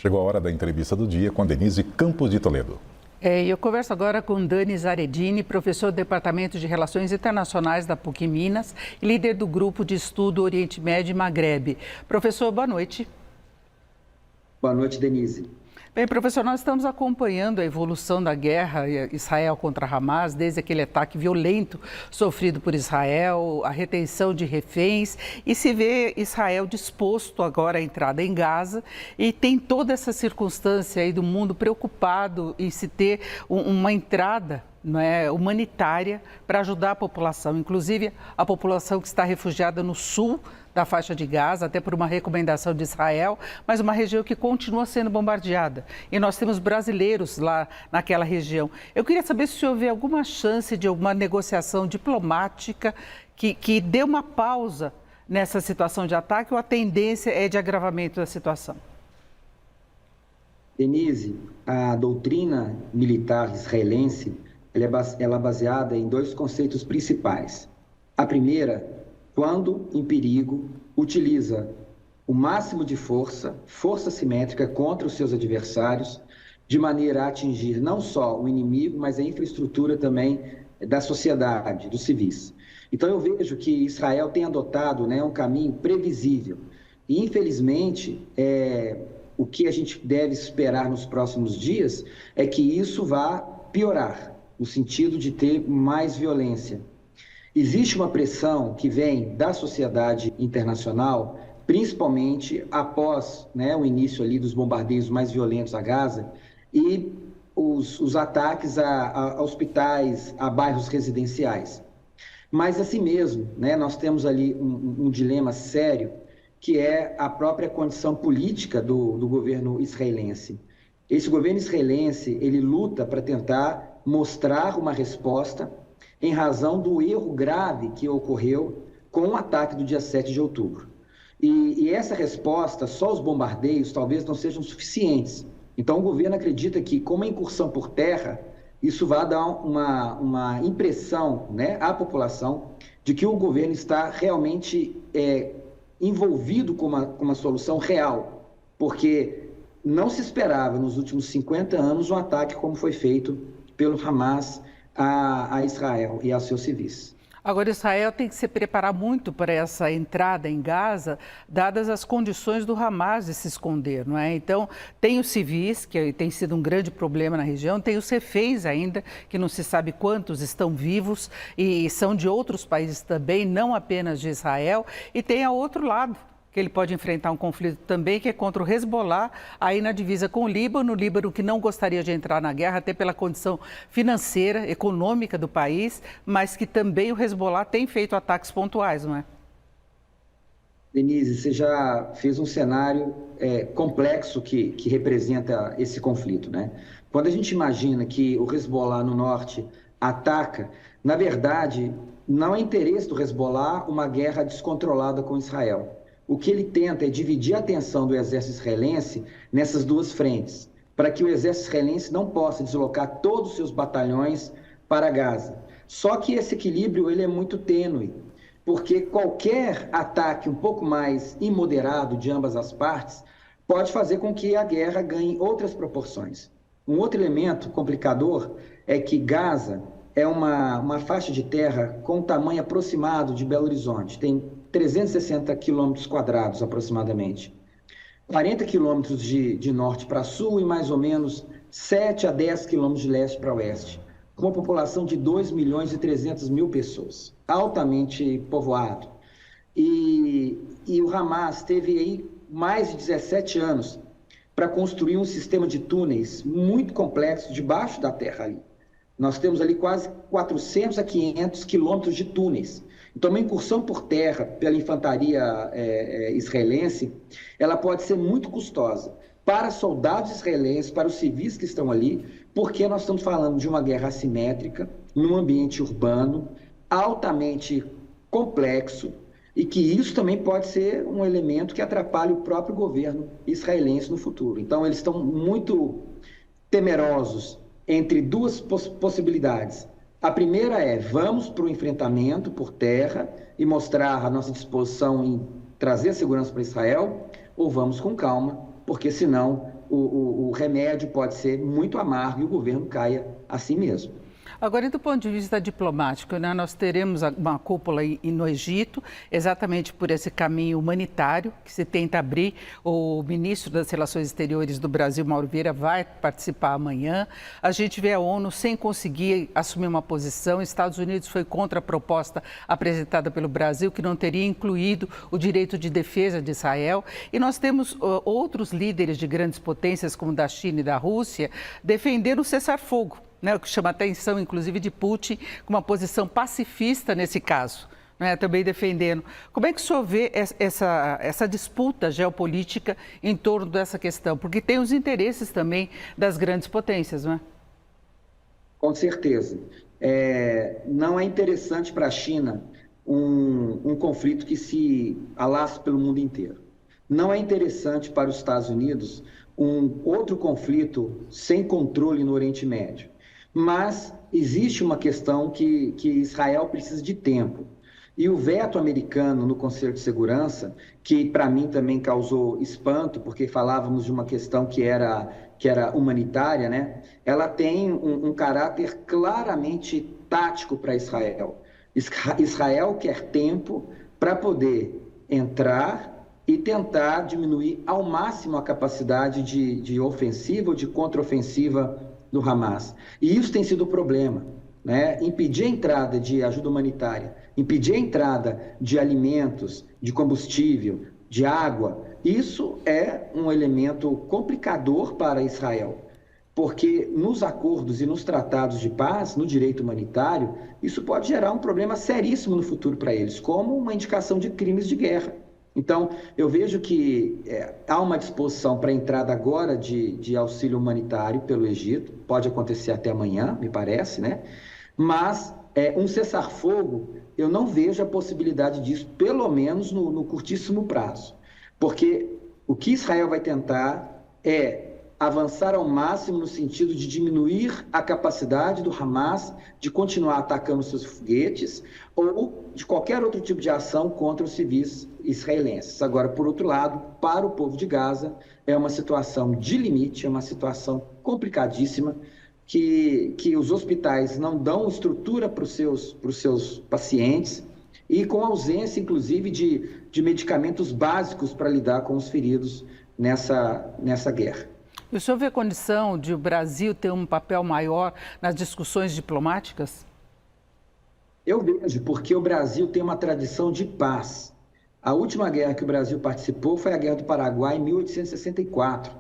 Chegou a hora da entrevista do dia com a Denise Campos de Toledo. Eu converso agora com Dani Zaredini, professor do Departamento de Relações Internacionais da PUC Minas e líder do Grupo de Estudo Oriente Médio e Magrebe. Professor, boa noite. Boa noite, Denise. Bem, professor, nós estamos acompanhando a evolução da guerra Israel contra Hamas, desde aquele ataque violento sofrido por Israel, a retenção de reféns, e se vê Israel disposto agora à entrada em Gaza, e tem toda essa circunstância aí do mundo preocupado em se ter uma entrada humanitária para ajudar a população, inclusive a população que está refugiada no sul da faixa de Gaza, até por uma recomendação de Israel, mas uma região que continua sendo bombardeada. E nós temos brasileiros lá naquela região. Eu queria saber se o senhor vê alguma chance de alguma negociação diplomática que dê uma pausa nessa situação de ataque, ou a tendência é de agravamento da situação? Denise, a doutrina militar israelense ela é baseada em dois conceitos principais. A primeira, quando em perigo, utiliza o máximo de força simétrica contra os seus adversários, de maneira a atingir não só o inimigo, mas a infraestrutura também da sociedade, dos civis. Então eu vejo que Israel tem adotado um caminho previsível. E, infelizmente, o que a gente deve esperar nos próximos dias é que isso vá piorar, no sentido de ter mais violência. Existe uma pressão que vem da sociedade internacional, principalmente após o início ali dos bombardeios mais violentos a Gaza e os ataques a hospitais, a bairros residenciais. Mas assim mesmo, nós temos ali um dilema sério, que é a própria condição política do governo israelense. Esse governo israelense, ele luta para tentar mostrar uma resposta em razão do erro grave que ocorreu com o ataque do dia 7 de outubro. E essa resposta, só os bombardeios, talvez não sejam suficientes. Então, o governo acredita que, com uma incursão por terra, isso vai dar uma impressão à população de que o governo está realmente envolvido com uma solução real, porque não se esperava, nos últimos 50 anos, um ataque como foi feito pelo Hamas a Israel e aos seus civis. Agora, Israel tem que se preparar muito para essa entrada em Gaza, dadas as condições do Hamas de se esconder, não é? Então, tem os civis, que tem sido um grande problema na região, tem os reféns ainda, que não se sabe quantos estão vivos e são de outros países também, não apenas de Israel, e tem ao outro lado, que ele pode enfrentar um conflito também, que é contra o Hezbollah, aí na divisa com o Líbano que não gostaria de entrar na guerra, até pela condição financeira, econômica do país, mas que também o Hezbollah tem feito ataques pontuais, não é? Denise, você já fez um cenário complexo que representa esse conflito, né? Quando a gente imagina que o Hezbollah no norte ataca, na verdade, não é interesse do Hezbollah uma guerra descontrolada com Israel. O que ele tenta é dividir a atenção do exército israelense nessas duas frentes, para que o exército israelense não possa deslocar todos os seus batalhões para Gaza. Só que esse equilíbrio ele é muito tênue, porque qualquer ataque um pouco mais imoderado de ambas as partes pode fazer com que a guerra ganhe outras proporções. Um outro elemento complicador é que Gaza é uma faixa de terra com um tamanho aproximado de Belo Horizonte, tem 360 quilômetros quadrados aproximadamente, 40 quilômetros de norte para sul e mais ou menos 7 a 10 quilômetros de leste para oeste, com uma população de 2.300.000 pessoas, altamente povoado. E o Hamas teve aí mais de 17 anos para construir um sistema de túneis muito complexo debaixo da terra ali. Nós temos ali quase 400 a 500 quilômetros de túneis. Então, uma incursão por terra pela infantaria israelense, ela pode ser muito custosa para soldados israelenses, para os civis que estão ali, porque nós estamos falando de uma guerra assimétrica, num ambiente urbano, altamente complexo, e que isso também pode ser um elemento que atrapalhe o próprio governo israelense no futuro. Então, eles estão muito temerosos entre duas possibilidades. A primeira é, vamos para o enfrentamento por terra e mostrar a nossa disposição em trazer segurança para Israel, ou vamos com calma, porque senão o remédio pode ser muito amargo e o governo caia assim mesmo. Agora, e do ponto de vista diplomático, né, nós teremos uma cúpula no Egito, exatamente por esse caminho humanitário que se tenta abrir. O ministro das Relações Exteriores do Brasil, Mauro Vieira, vai participar amanhã. A gente vê a ONU sem conseguir assumir uma posição. Estados Unidos foi contra a proposta apresentada pelo Brasil, que não teria incluído o direito de defesa de Israel. E nós temos outros líderes de grandes potências, como da China e da Rússia, defendendo o cessar-fogo. Né, o que chama a atenção, inclusive, de Putin, com uma posição pacifista nesse caso, né, também defendendo. Como é que o senhor vê essa disputa geopolítica em torno dessa questão? Porque tem os interesses também das grandes potências, não é? Com certeza. Não é interessante para a China um conflito que se alastre pelo mundo inteiro. Não é interessante para os Estados Unidos um outro conflito sem controle no Oriente Médio. Mas existe uma questão que Israel precisa de tempo. E o veto americano no Conselho de Segurança, que para mim também causou espanto, porque falávamos de uma questão que era humanitária, né? Ela tem um caráter claramente tático para Israel. Israel quer tempo para poder entrar e tentar diminuir ao máximo a capacidade de ofensiva ou de contraofensiva do Hamas. E isso tem sido o problema, né? Impedir a entrada de ajuda humanitária, impedir a entrada de alimentos, de combustível, de água, isso é um elemento complicador para Israel, porque nos acordos e nos tratados de paz, no direito humanitário, isso pode gerar um problema seríssimo no futuro para eles, como uma indicação de crimes de guerra. Então, eu vejo que há uma disposição para a entrada agora de auxílio humanitário pelo Egito, pode acontecer até amanhã, me parece, né? Mas um cessar-fogo, eu não vejo a possibilidade disso, pelo menos no curtíssimo prazo. Porque o que Israel vai tentar é avançar ao máximo no sentido de diminuir a capacidade do Hamas de continuar atacando seus foguetes ou de qualquer outro tipo de ação contra os civis israelenses. Agora, por outro lado, para o povo de Gaza, é uma situação de limite, é uma situação complicadíssima, que os hospitais não dão estrutura para os seus pacientes e com ausência, inclusive, de medicamentos básicos para lidar com os feridos nessa guerra. E o senhor vê a condição de o Brasil ter um papel maior nas discussões diplomáticas? Eu vejo, porque o Brasil tem uma tradição de paz. A última guerra que o Brasil participou foi a Guerra do Paraguai, em 1864.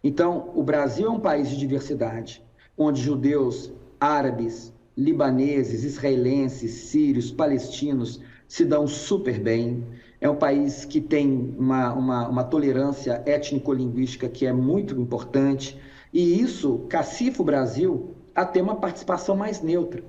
Então, o Brasil é um país de diversidade, onde judeus, árabes, libaneses, israelenses, sírios, palestinos se dão super bem. É um país que tem uma tolerância étnico-linguística que é muito importante. E isso cacifa o Brasil a ter uma participação mais neutra.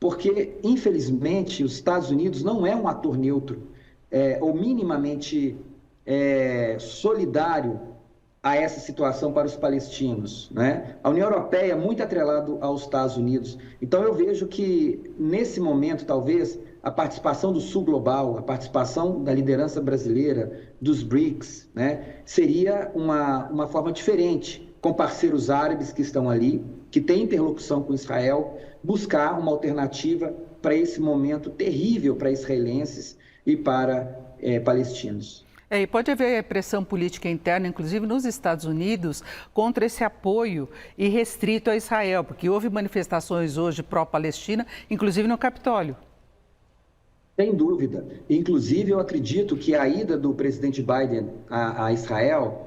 Porque, infelizmente, os Estados Unidos não é um ator neutro ou minimamente solidário a essa situação para os palestinos, né? A União Europeia é muito atrelada aos Estados Unidos. Então, eu vejo que, nesse momento, talvez, a participação do Sul Global, a participação da liderança brasileira, dos BRICS, né, seria uma forma diferente, com parceiros árabes que estão ali, que têm interlocução com Israel, buscar uma alternativa para esse momento terrível para israelenses e para palestinos. E pode haver pressão política interna, inclusive nos Estados Unidos, contra esse apoio irrestrito a Israel, porque houve manifestações hoje pró-Palestina, inclusive no Capitólio. Sem dúvida. Inclusive, eu acredito que a ida do presidente Biden a Israel,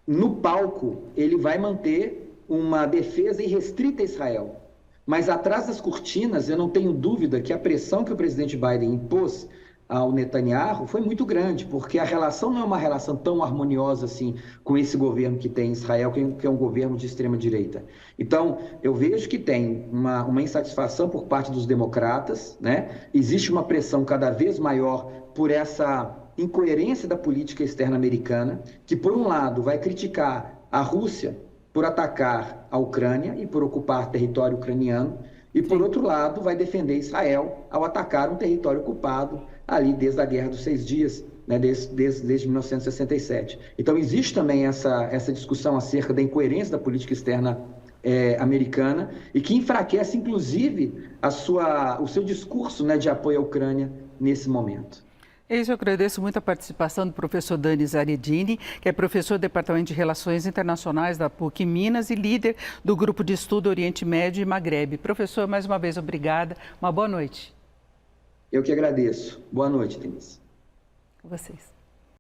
no palco, ele vai manter uma defesa irrestrita a Israel. Mas atrás das cortinas, eu não tenho dúvida que a pressão que o presidente Biden impôs ao Netanyahu foi muito grande, porque a relação não é uma relação tão harmoniosa assim com esse governo que tem em Israel, que é um governo de extrema-direita. Então, eu vejo que tem uma insatisfação por parte dos democratas, né? Existe uma pressão cada vez maior por essa incoerência da política externa americana, que, por um lado, vai criticar a Rússia por atacar a Ucrânia e por ocupar território ucraniano, e, por outro lado, vai defender Israel ao atacar um território ocupado ali desde a Guerra dos 6 Dias, né, desde 1967. Então, existe também essa discussão acerca da incoerência da política externa americana e que enfraquece, inclusive, o seu discurso, né, de apoio à Ucrânia nesse momento. Eu agradeço muito a participação do professor Dani Zaredini, que é professor do Departamento de Relações Internacionais da PUC Minas e líder do Grupo de Estudo Oriente Médio e Magrebe. Professor, mais uma vez, obrigada. Uma boa noite. Eu que agradeço. Boa noite, Denise. Vocês.